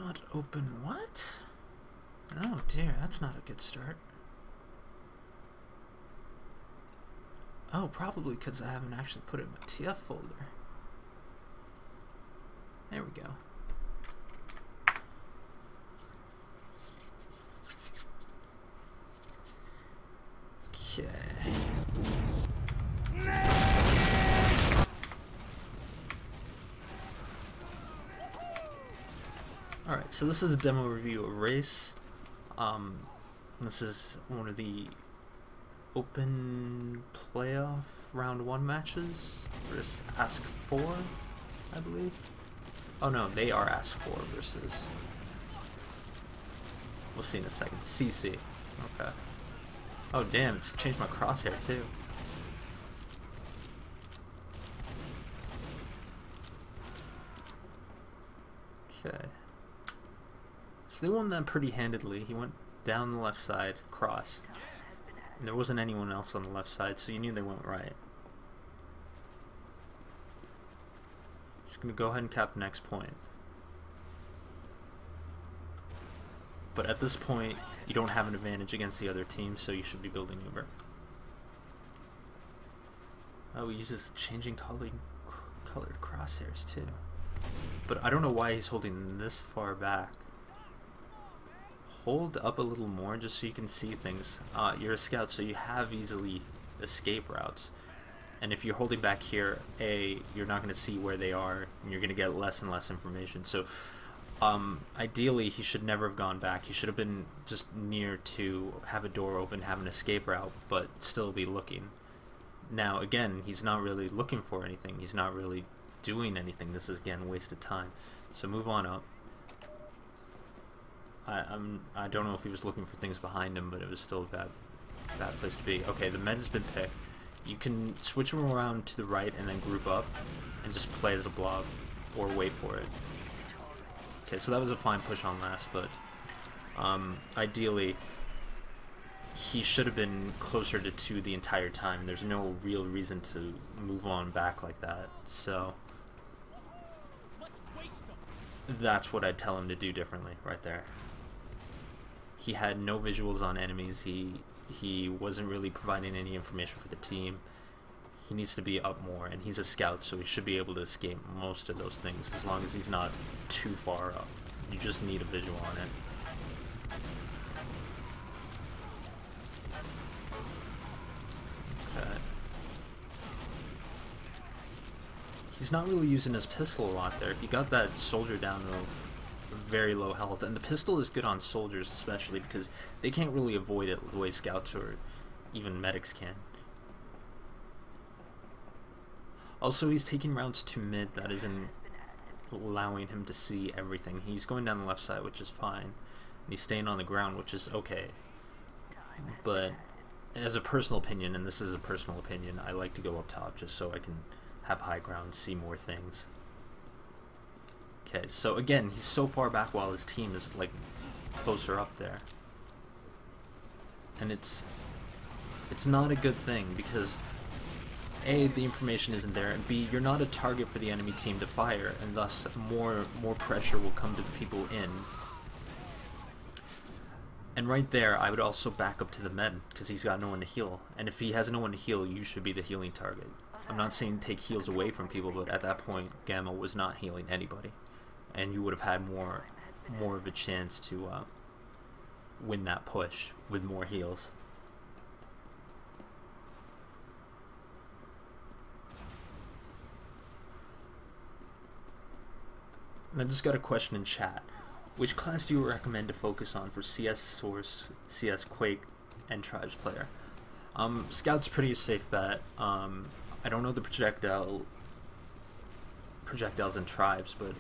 not open what? Oh dear, that's not a good start. Oh, probably because I haven't actually put it in my TF folder. There we go. Okay. Alright, so this is a demo review of Race. This is one of the open playoff round 1 matches versus Ask 4, I believe. Oh no, they are Ask 4 versus, we'll see in a second, CC. Okay. Oh damn, it's changed my crosshair too. Okay. So they won that pretty handedly. He went down the left side, cross. And there wasn't anyone else on the left side, so you knew they went right. Just gonna go ahead and cap the next point. But at this point, you don't have an advantage against the other team, so you should be building Uber. Oh, he uses changing colored crosshairs too. But I don't know why he's holding this far back. Hold up a little more just so you can see things. You're a scout, so you have easily escape routes. And if you're holding back here, you're not going to see where they are, and you're going to get less and less information. So ideally, he should never have gone back. He should have been just near to have a door open, have an escape route, but still be looking. Now, again, he's not really looking for anything. He's not really doing anything. This is, again, wasted time. So move on up. I don't know if he was looking for things behind him, but it was still a bad place to be. Okay, the med has been picked. You can switch him around to the right and then group up and just play as a blob or wait for it. Okay, so that was a fine push on last, but ideally he should have been closer to 2 the entire time. There's no real reason to move on back like that, so that's what I'd tell him to do differently right there. He had no visuals on enemies. He wasn't really providing any information for the team. He needs to be up more, and he's a scout, so he should be able to escape most of those things as long as he's not too far up. You just need a visual on it. Okay. He's not really using his pistol a lot there. He got that soldier down to very low health, and the pistol is good on soldiers especially because they can't really avoid it the way scouts or even medics can. Also, he's taking routes to mid. That isn't allowing him to see everything. He's going down the left side, which is fine, and he's staying on the ground, which is okay. But as a personal opinion, and this is a personal opinion, I like to go up top just so I can have high ground, see more things. Okay, so again, he's so far back while his team is like closer up there. And it's not a good thing because A, the information isn't there, and B, you're not a target for the enemy team to fire, and thus more pressure will come to the people in. And right there, I would also back up to the med because he's got no one to heal. And if he has no one to heal, you should be the healing target. I'm not saying take heals away from people, but at that point, Gamma was not healing anybody. And you would have had more of a chance to win that push with more heals. And I just got a question in chat. Which class do you recommend to focus on for CS Source, CS Quake, and Tribes player? Scout's pretty safe bet. I don't know the projectiles and Tribes, but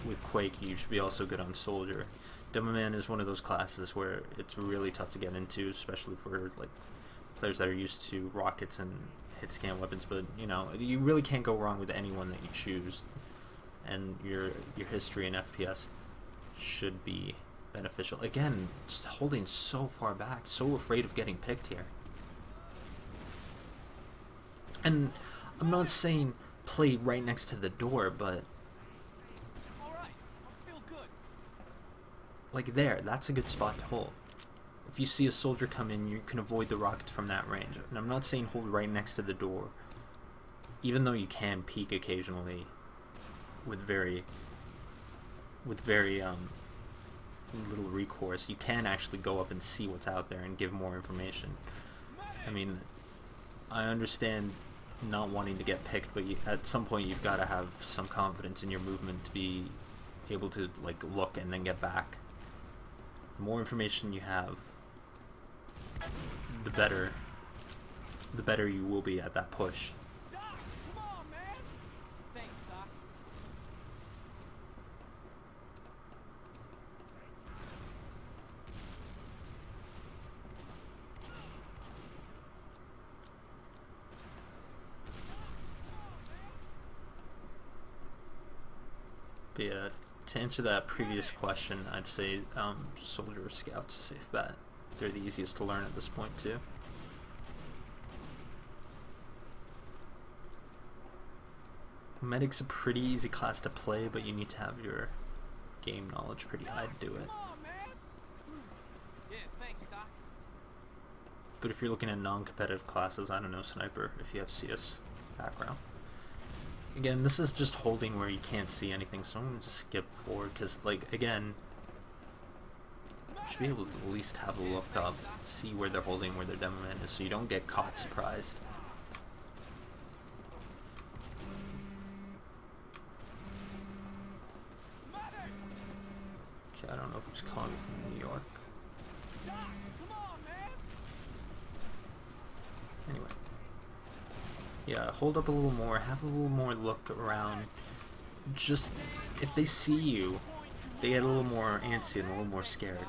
with Quake you should be also good on Soldier. Demoman is one of those classes where it's really tough to get into, especially for like players that are used to rockets and hit scan weapons, but you know, you really can't go wrong with anyone that you choose, and your history in FPS should be beneficial. Again, just holding so far back, so afraid of getting picked here. And I'm not saying play right next to the door, but like there, that's a good spot to hold. If you see a soldier come in, you can avoid the rockets from that range. And I'm not saying hold right next to the door, even though you can peek occasionally with very little recourse. You can actually go up and see what's out there and give more information. I mean, I understand not wanting to get picked, but at some point you've got to have some confidence in your movement to be able to like look and then get back. The more information you have, the better you will be at that push. Doc, come on, man. Thanks, Doc. But yeah, to answer that previous question, I'd say soldier or scout's a safe bet. They're the easiest to learn at this point too. Medic's a pretty easy class to play, but you need to have your game knowledge pretty high to do it. Come on, man. Yeah, thanks, Doc. But if you're looking at non-competitive classes, I don't know, sniper, if you have CS background. Again, this is just holding where you can't see anything, so I'm going to just skip forward, because, like, again, you should be able to at least have a look up, see where they're holding, where their demo man is, so you don't get caught surprised. Okay, I don't know who's calling from New York. Doc, come on, man. Anyway. Yeah, hold up a little more, have a little more look around. Just, if they see you, they get a little more antsy and a little more scared.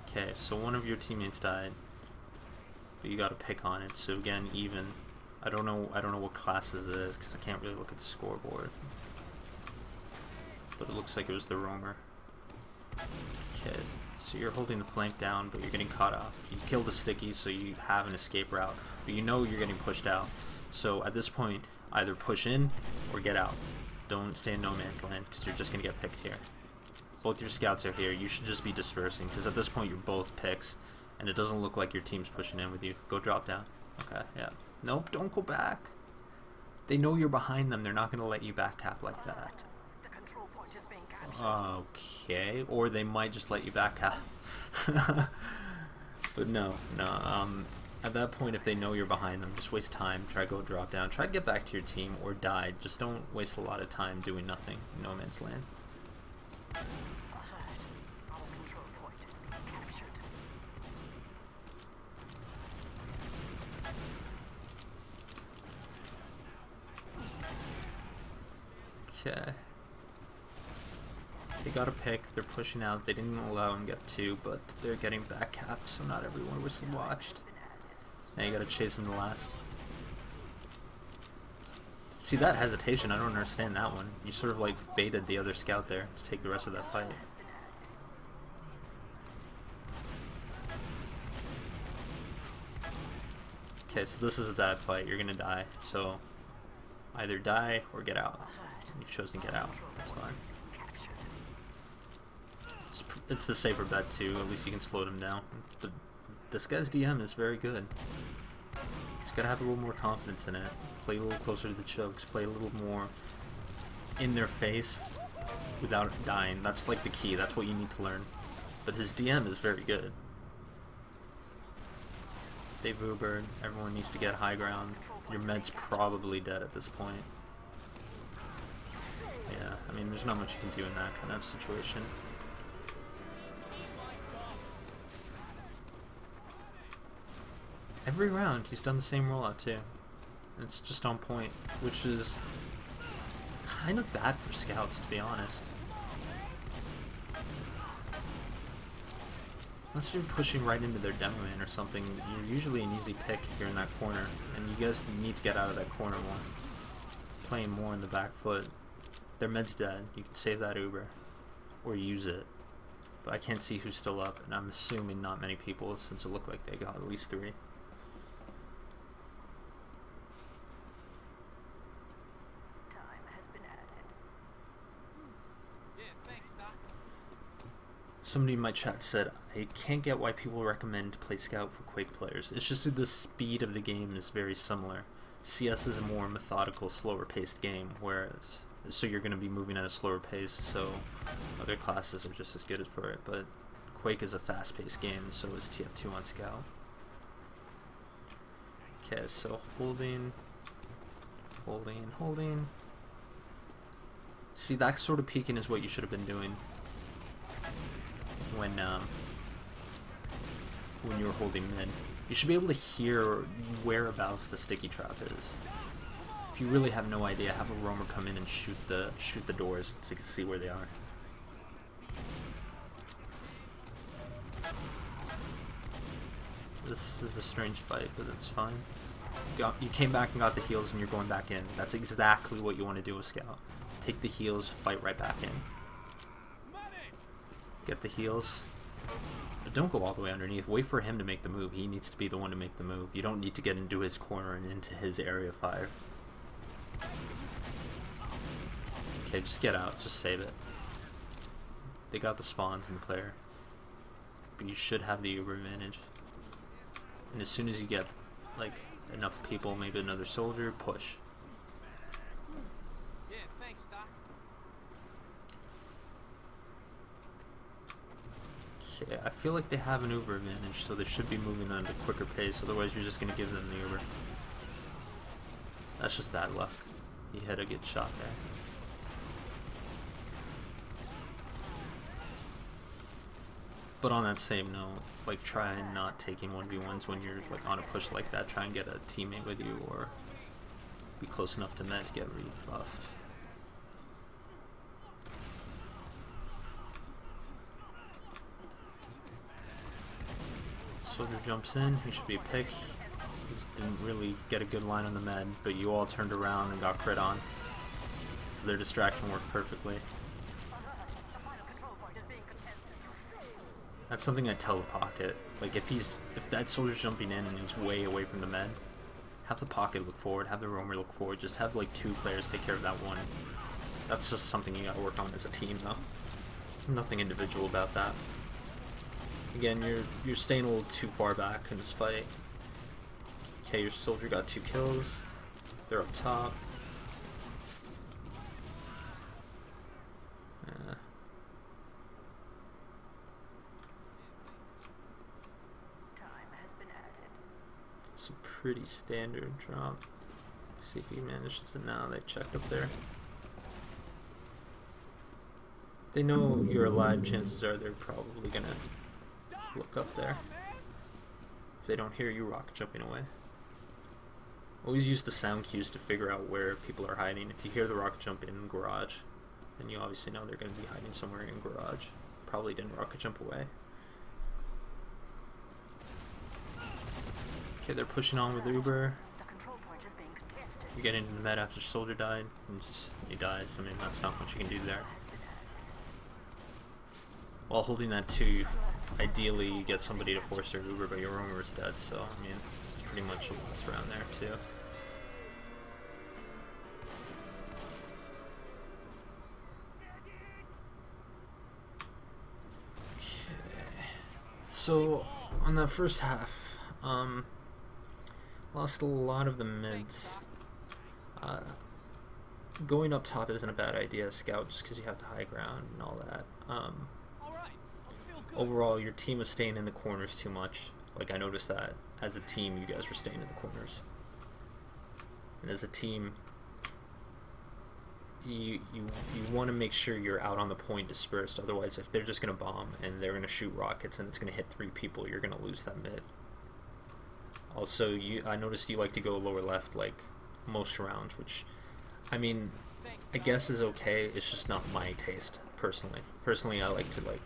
Okay, so one of your teammates died, but you gotta pick on it. So again, even. I don't know what classes it is because I can't really look at the scoreboard. But it looks like it was the roamer. Okay, so you're holding the flank down, but you're getting caught off. You kill the sticky, so you have an escape route, but you know you're getting pushed out. So at this point, either push in or get out. Don't stay in no man's land because you're just gonna get picked here. Both your scouts are here. You should just be dispersing because at this point you're both picks, and it doesn't look like your team's pushing in with you. Go drop down. Okay, yeah. Nope, don't go back. They know you're behind them. They're not gonna let you back cap like that. Okay, or they might just let you back cap. But no. At that point, if they know you're behind them, just waste time. Try to go drop down. Try to get back to your team or die. Just don't waste a lot of time doing nothing in no man's land. Okay. They got a pick, they're pushing out, they didn't allow him to get two, but they're getting back capped, so not everyone was watched. Now you gotta chase him to last. See that hesitation, I don't understand that one. You sort of like baited the other scout there to take the rest of that fight. Okay, so this is a bad fight, you're gonna die, so either die or get out. You've chosen to get out, that's fine. It's the safer bet too, at least you can slow them down. But this guy's DM is very good. He's gotta have a little more confidence in it. Play a little closer to the chokes, play a little more in their face without dying. That's like the key, that's what you need to learn. But his DM is very good. Dave Uber, everyone needs to get high ground. Your med's probably dead at this point. Yeah, I mean there's not much you can do in that kind of situation. Every round he's done the same rollout too. It's just on point, which is kind of bad for scouts to be honest. Unless you're pushing right into their demo man or something, you're usually an easy pick if you're in that corner, and you guys need to get out of that corner more. Playing more in the back foot. Their med's dead, you can save that Uber, or use it. But I can't see who's still up, and I'm assuming not many people since it looked like they got at least 3. Somebody in my chat said, I can't get why people recommend to play Scout for Quake players. It's just that the speed of the game is very similar. CS is a more methodical, slower paced game, whereas, so you're going to be moving at a slower pace, so other classes are just as good for it, but Quake is a fast paced game, so is TF2 on Scout. Okay, so holding. See, that sort of peeking is what you should have been doing when you were holding mid. You should be able to hear whereabouts the sticky trap is. If you really have no idea, have a roamer come in and shoot the doors to see where they are. This is a strange fight, but it's fine. You came back and got the heals, and you're going back in. That's exactly what you want to do with Scout. Take the heals, fight right back in. Get the heals. But don't go all the way underneath. Wait for him to make the move. He needs to be the one to make the move. You don't need to get into his corner and into his area of fire. Okay, just get out. Just save it. They got the spawns in player. But you should have the Uber advantage. And as soon as you get, like, enough people, maybe another soldier, push. Yeah, thanks, Doc. Okay, I feel like they have an Uber advantage, so they should be moving at a quicker pace, otherwise you're just going to give them the Uber. That's just bad luck. He had a good shot there. But on that same note, like, try not taking 1v1s when you're like on a push like that. Try and get a teammate with you, or be close enough to med to get rebuffed. Soldier jumps in, he should be a pick. Just didn't really get a good line on the med, but you all turned around and got crit on. So their distraction worked perfectly. That's something I tell the pocket. Like, if that soldier's jumping in and he's way away from the med, have the pocket look forward, have the roamer look forward, just have like 2 players take care of that one. That's just something you gotta work on as a team though. Nothing individual about that. Again, you're staying a little too far back in this fight. Okay, your soldier got 2 kills. They're up top. It's a pretty standard drop. Let's see if he manages to. Now they checked up there. They know you're alive, chances are they're probably gonna look up there. If they don't hear you rocket jumping away. Always use the sound cues to figure out where people are hiding. If you hear the rocket jump in garage, then you obviously know they're going to be hiding somewhere in garage. Probably didn't rocket jump away. Okay, they're pushing on with Uber. You get into the med after soldier died, and just, he dies. I mean, that's not much you can do there. While holding that 2, ideally you get somebody to force their Uber, but your roamer is dead, so I mean, it's pretty much a loss around there too. Okay. So on that first half, lost a lot of the mids. Going up top isn't a bad idea, Scout, just because you have the high ground and all that. Overall, your team was staying in the corners too much. Like, I noticed that as a team, you guys were staying in the corners. And as a team, you want to make sure you're out on the point dispersed. Otherwise, if they're just going to bomb and they're going to shoot rockets and it's going to hit 3 people, you're going to lose that mid. Also, I noticed you like to go lower left, like, most rounds, which, I mean, I guess is okay. It's just not my taste, personally. Personally, I like to, like,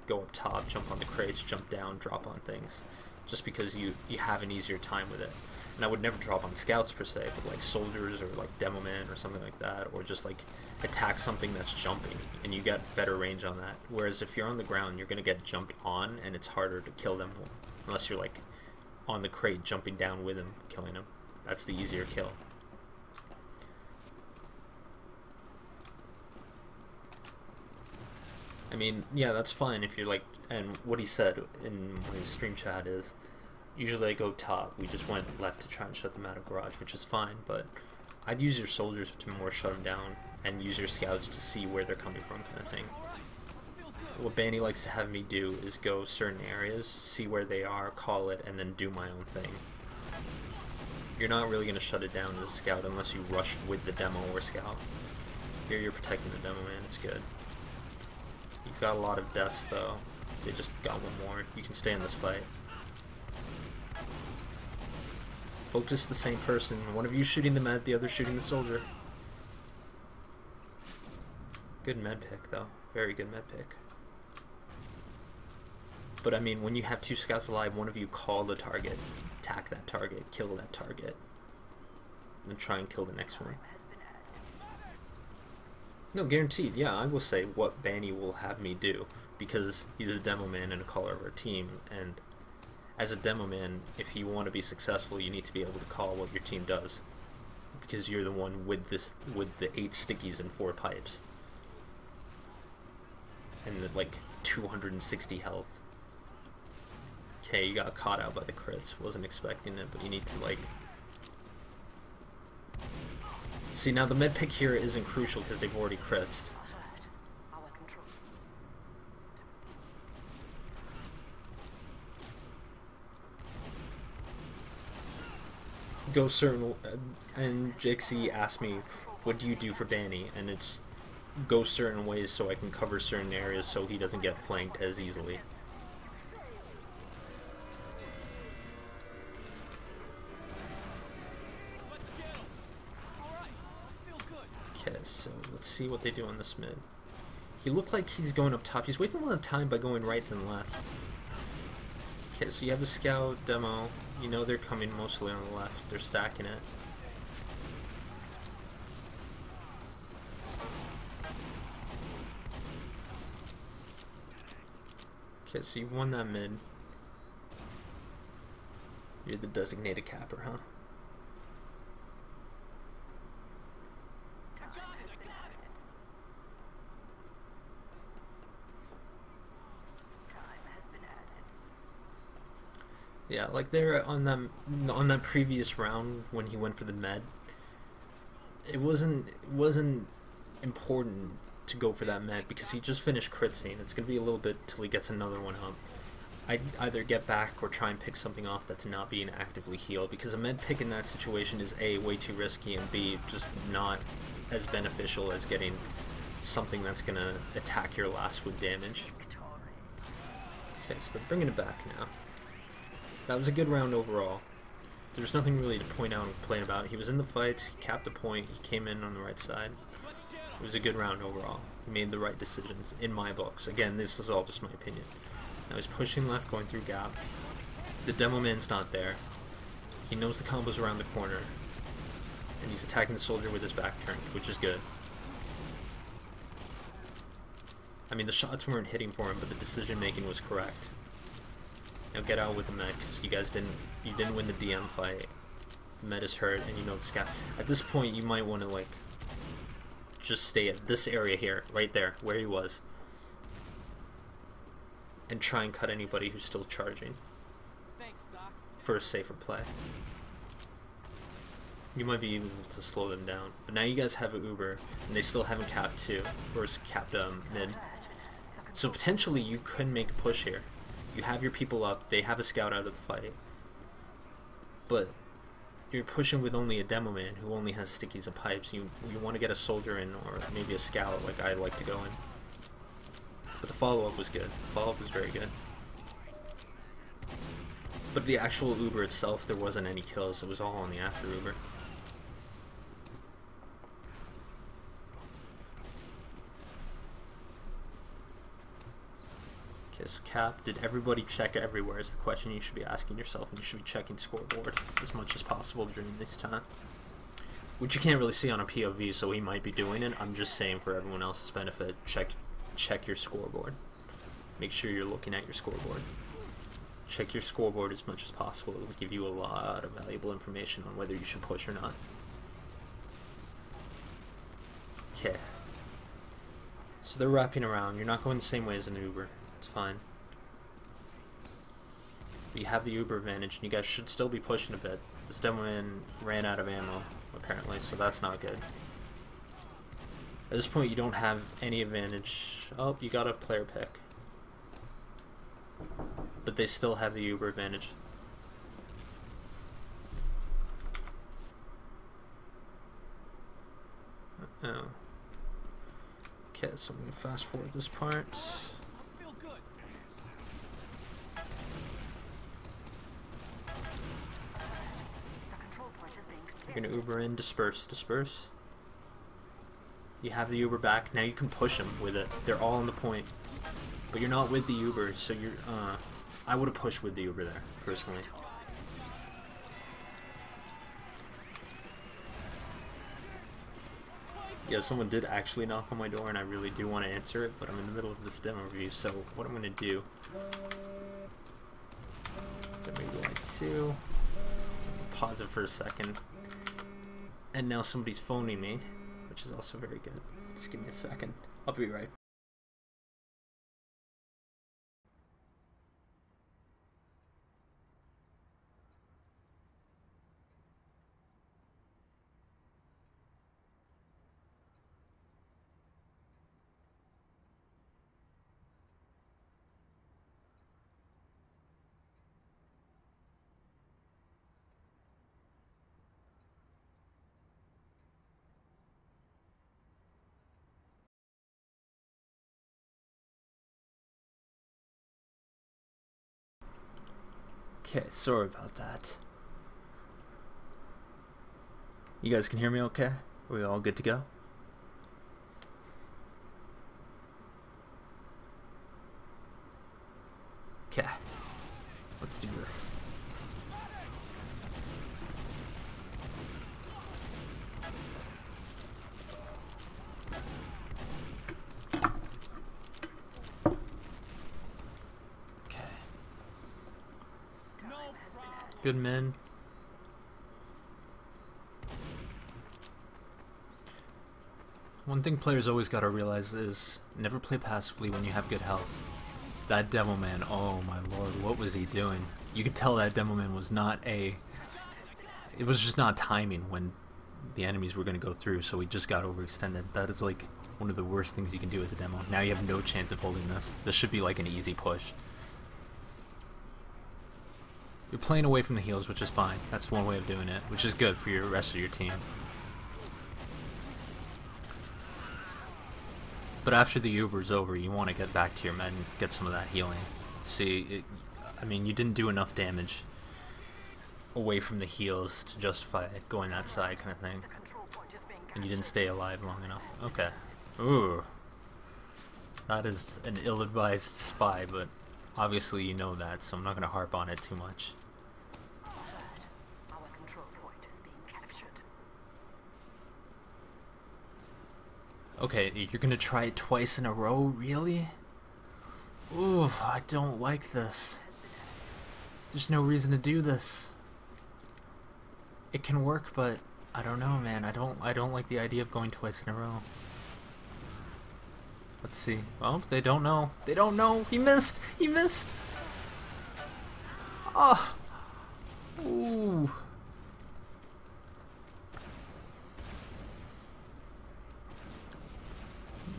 go up top, jump on the crates, jump down, drop on things, just because you have an easier time with it. And I would never drop on scouts per se, but like soldiers or like demo man or something like that, or just like attack something that's jumping, and you get better range on that. Whereas if you're on the ground, you're gonna get jumped on, and it's harder to kill them unless you're like on the crate jumping down with him, killing him. That's the easier kill. I mean, yeah, that's fine if you're like, and what he said in his stream chat is, usually I go top. We just went left to try and shut them out of garage, which is fine, but I'd use your soldiers to more shut them down, and use your scouts to see where they're coming from, kind of thing. What Banny likes to have me do is go certain areas, see where they are, call it, and then do my own thing. You're not really going to shut it down as a scout unless you rush with the demo or scout. Here you're protecting the demo, man. It's good. You've got a lot of deaths, though. They just got one more. You can stay in this fight. Focus the same person. One of you shooting the med, the other shooting the soldier. Good med pick, though. Very good med pick. But I mean, when you have two scouts alive, one of you call the target, attack that target, kill that target, and then try and kill the next one. No, guaranteed. Yeah, I will say what Banny will have me do, because he's a demo man and a caller of our team, and as a demo man, if you want to be successful, you need to be able to call what your team does, because you're the one with the 8 stickies and 4 pipes, and the, like 260 health. Okay, you got caught out by the crits. Wasn't expecting it, but you need to, like... See, now the med pick here isn't crucial because they've already crits. Go certain... and Jixie asked me, what do you do for Banny? And it's go certain ways so I can cover certain areas so he doesn't get flanked as easily. Okay, so let's see what they do on this mid. He looked like he's going up top. He's wasting a lot of time by going right and left. Okay, so you have a scout demo. You know they're coming mostly on the left. They're stacking it. Okay, so you won that mid. You're the designated capper, huh? Yeah, like there on that previous round when he went for the med, it wasn't important to go for that med because he just finished crit scene. It's gonna be a little bit till he gets another one up. I'd either get back or try and pick something off that's not being actively healed, because a med pick in that situation is A, way too risky, and B, just not as beneficial as getting something that's gonna attack your last with damage. Okay, so they're bringing it back now. That was a good round overall. There's nothing really to point out and complain about. He was in the fights, he capped a point, he came in on the right side. It was a good round overall. He made the right decisions, in my books. Again, this is all just my opinion. Now he's pushing left, going through gap. The demo man's not there. He knows the combo's around the corner. And he's attacking the soldier with his back turned, which is good. I mean, the shots weren't hitting for him, but the decision making was correct. Now get out with the med, because you guys didn't win the DM fight. The med is hurt, and you know the scout. At this point, you might want to, like, just stay at this area here, right there, where he was. And try and cut anybody who's still charging. Thanks, Doc. For a safer play. You might be able to slow them down. But now you guys have an Uber, and they still haven't capped 2, or capped mid. So potentially you could make a push here. You have your people up, they have a scout out of the fight. But you're pushing with only a demo man who only has stickies and pipes. You want to get a soldier in, or maybe a scout like I like to go in. But the follow-up was good. The follow-up was very good. But the actual Uber itself, there wasn't any kills. It was all on the after Uber. Okay, so Cap, did everybody check everywhere is the question you should be asking yourself, and you should be checking scoreboard as much as possible during this time. Which you can't really see on a POV, so he might be doing it. I'm just saying for everyone else's benefit, check your scoreboard. Make sure you're looking at your scoreboard. Check your scoreboard as much as possible. It will give you a lot of valuable information on whether you should push or not. Okay. So they're wrapping around. You're not going the same way as an Uber. It's fine. But you have the Uber advantage, and you guys should still be pushing a bit. This Demoman ran out of ammo, apparently, so that's not good. At this point, you don't have any advantage. Oh, you got a player pick. But they still have the Uber advantage. Oh. Okay, so I'm going to fast forward this part. I feel good. You're going to Uber in, disperse, disperse. You have the Uber back. Now you can push them with it. They're all on the point. But you're not with the Uber, so you're, I would have pushed with the Uber there, personally. Yeah, someone did actually knock on my door, and I really do want to answer it, but I'm in the middle of this demo review, so what I'm going to do... Let me go like 2. Pause it for a second. And now somebody's phoning me, which is also very good. Just give me a second. I'll be right back. Okay, sorry about that. You guys can hear me okay? Are we all good to go? Okay, let's do this. Good men. One thing players always gotta realize is never play passively when you have good health. That Demoman, oh my lord, what was he doing? You could tell that Demoman was not a... It was just not timing when the enemies were gonna go through, so he just got overextended. That is like one of the worst things you can do as a demo. Now you have no chance of holding this. This should be like an easy push. You're playing away from the heals, which is fine. That's one way of doing it, which is good for your rest of your team. But after the Uber's over, you want to get back to your men and get some of that healing. See, I mean, you didn't do enough damage away from the heals to justify going that side kind of thing. And you didn't stay alive long enough. Okay. Ooh. That is an ill-advised spy, but obviously you know that, so I'm not going to harp on it too much. Okay, you're going to try it twice in a row? Really? Ooh, I don't like this. There's no reason to do this. It can work, but I don't know, man. I don't like the idea of going twice in a row. Let's see. Oh, they don't know. They don't know. He missed. He missed. Oh. Ooh.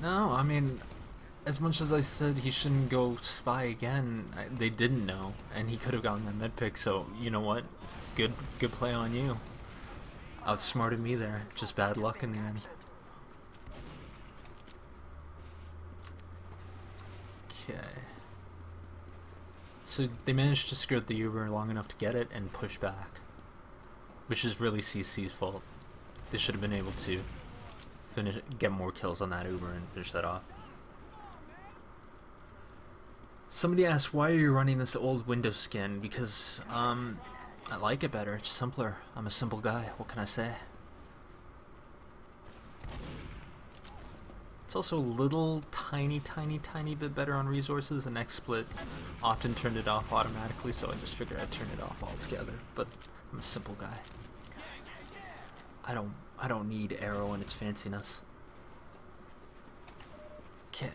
No, I mean, as much as I said he shouldn't go spy again, they didn't know, and he could have gotten the med pick. So you know what? Good play on you. Outsmarted me there. Just bad luck in the end. Okay. So they managed to skirt the Uber long enough to get it and push back, which is really CC's fault. They should have been able to get more kills on that Uber and finish that off. Somebody asked, why are you running this old Windows skin? Because I like it better. It's simpler. I'm a simple guy. What can I say? It's also a little tiny bit better on resources. The XSplit often turned it off automatically, so I just figured I'd turn it off altogether. But I'm a simple guy. I don't need Arrow and its fanciness. Okay.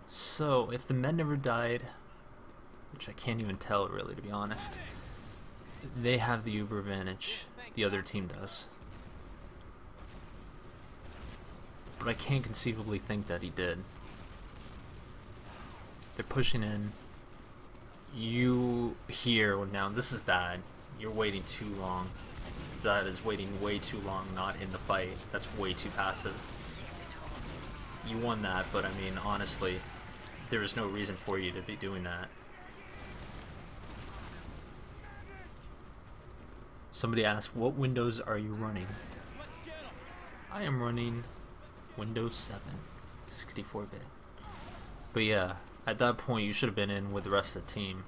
So, if the men never died, which I can't even tell really, to be honest, they have the Uber advantage. The other team does. But I can't conceivably think that he did. They're pushing in. You here now, this is bad. You're waiting too long. That is waiting way too long, not in the fight. That's way too passive. You won that, but I mean, honestly, there is no reason for you to be doing that. Somebody asked, what Windows are you running? I am running Windows 7, 64-bit. But yeah, at that point you should have been in with the rest of the team.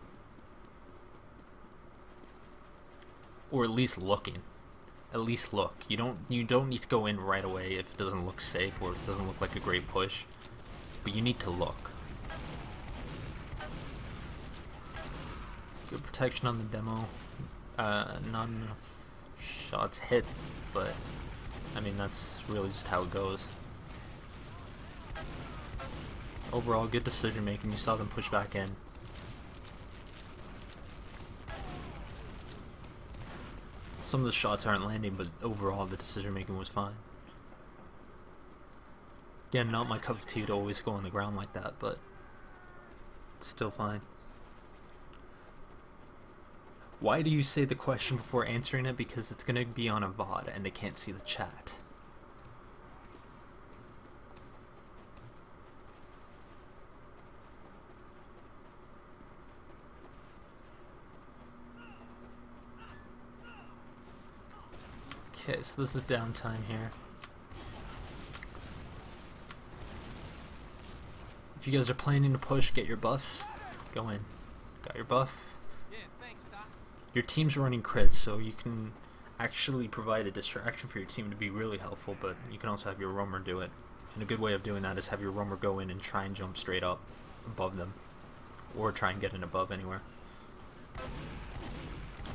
Or at least looking. At least look. You don't need to go in right away if it doesn't look safe or it doesn't look like a great push. But you need to look. Good protection on the demo. Not enough shots hit, but I mean that's really just how it goes. Overall, good decision making. You saw them push back in. Some of the shots aren't landing, but overall the decision making was fine. Again, not my cup of tea to always go on the ground like that, but still fine. Why do you say the question before answering it? Because it's gonna be on a VOD and they can't see the chat. Okay, so this is downtime here. If you guys are planning to push, get your buffs. Go in. Got your buff. Your team's running crits, so you can actually provide a distraction for your team to be really helpful, but you can also have your roamer do it. And a good way of doing that is have your roamer go in and try and jump straight up above them. Or try and get in above anywhere.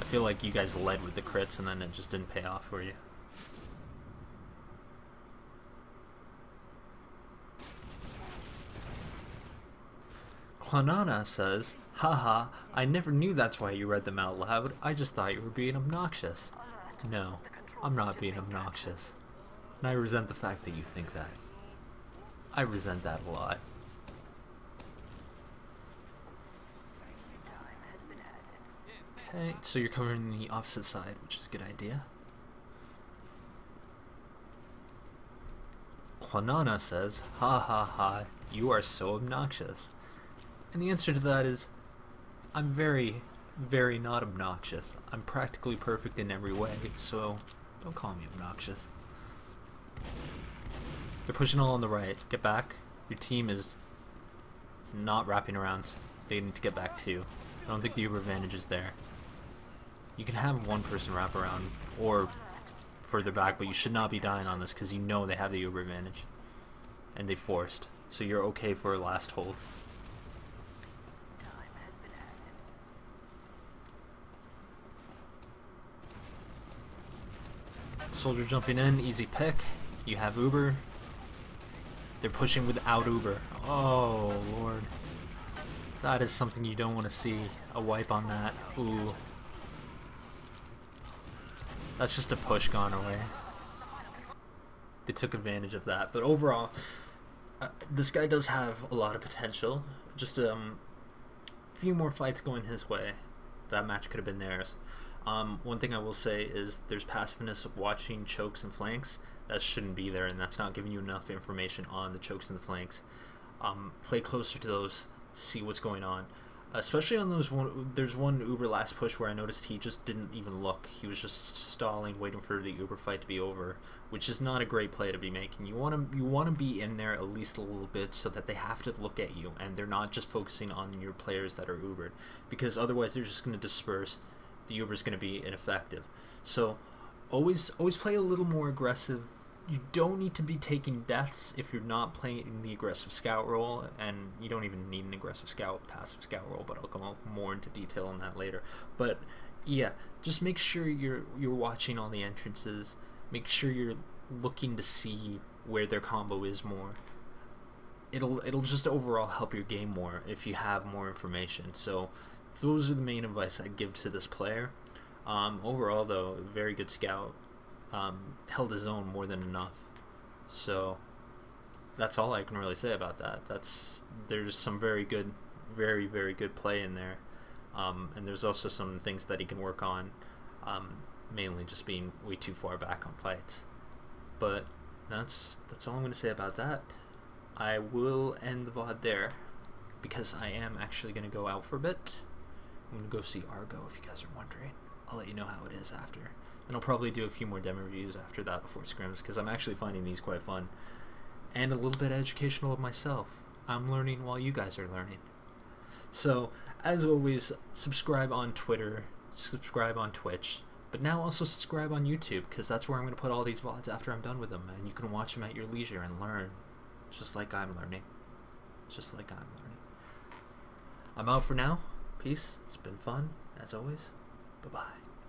I feel like you guys led with the crits and then it just didn't pay off for you. Clanana says, haha, I never knew that's why you read them out loud. I just thought you were being obnoxious. No, I'm not being obnoxious. And I resent the fact that you think that. I resent that a lot. Okay, so you're covering the opposite side, which is a good idea. Clanana says, ha ha ha, you are so obnoxious. And the answer to that is, I'm very, very not obnoxious. I'm practically perfect in every way, so don't call me obnoxious. They're pushing all on the right. Get back. Your team is not wrapping around. They need to get back too. I don't think the Uber advantage is there. You can have one person wrap around or further back, but you should not be dying on this because you know they have the Uber advantage. And they forced. So you're okay for a last hold. Soldier jumping in, easy pick. You have Uber. They're pushing without Uber. Oh, Lord. That is something you don't want to see. A wipe on that. Ooh. That's just a push gone away. They took advantage of that. But overall, this guy does have a lot of potential. Just a few more fights going his way. That match could have been theirs. One thing I will say is there's passiveness of watching chokes and flanks. That shouldn't be there, and that's not giving you enough information on the chokes and the flanks. Play closer to those, see what's going on. Especially on those there's one Uber last push where I noticed he just didn't even look. He was just stalling, waiting for the Uber fight to be over, which is not a great play to be making. You want to be in there at least a little bit so that they have to look at you, and they're not just focusing on your players that are Ubered, because otherwise they're just going to disperse. The Uber is going to be ineffective. So always play a little more aggressive. You don't need to be taking deaths if you're not playing the aggressive scout role, and you don't even need an aggressive scout, passive scout role, but I'll come more into detail on that later. But yeah, just make sure you're watching all the entrances. Make sure you're looking to see where their combo is more, it'll just overall help your game more if you have more information. So those are the main advice I give to this player. Overall, though, very good scout. Held his own more than enough. So that's all I can really say about that. There's some very good, very, very good play in there. And there's also some things that he can work on, mainly just being way too far back on fights. But that's all I'm going to say about that. I will end the VOD there, because I am actually going to go out for a bit. I'm going to go see Argo, if you guys are wondering. I'll let you know how it is after. And I'll probably do a few more demo reviews after that before scrims, because I'm actually finding these quite fun. And a little bit educational of myself. I'm learning while you guys are learning. So, as always, subscribe on Twitter, subscribe on Twitch, but now also subscribe on YouTube, because that's where I'm going to put all these VODs after I'm done with them, and you can watch them at your leisure and learn, just like I'm learning. Just like I'm learning. I'm out for now. Peace. It's been fun, as always. Bye-bye.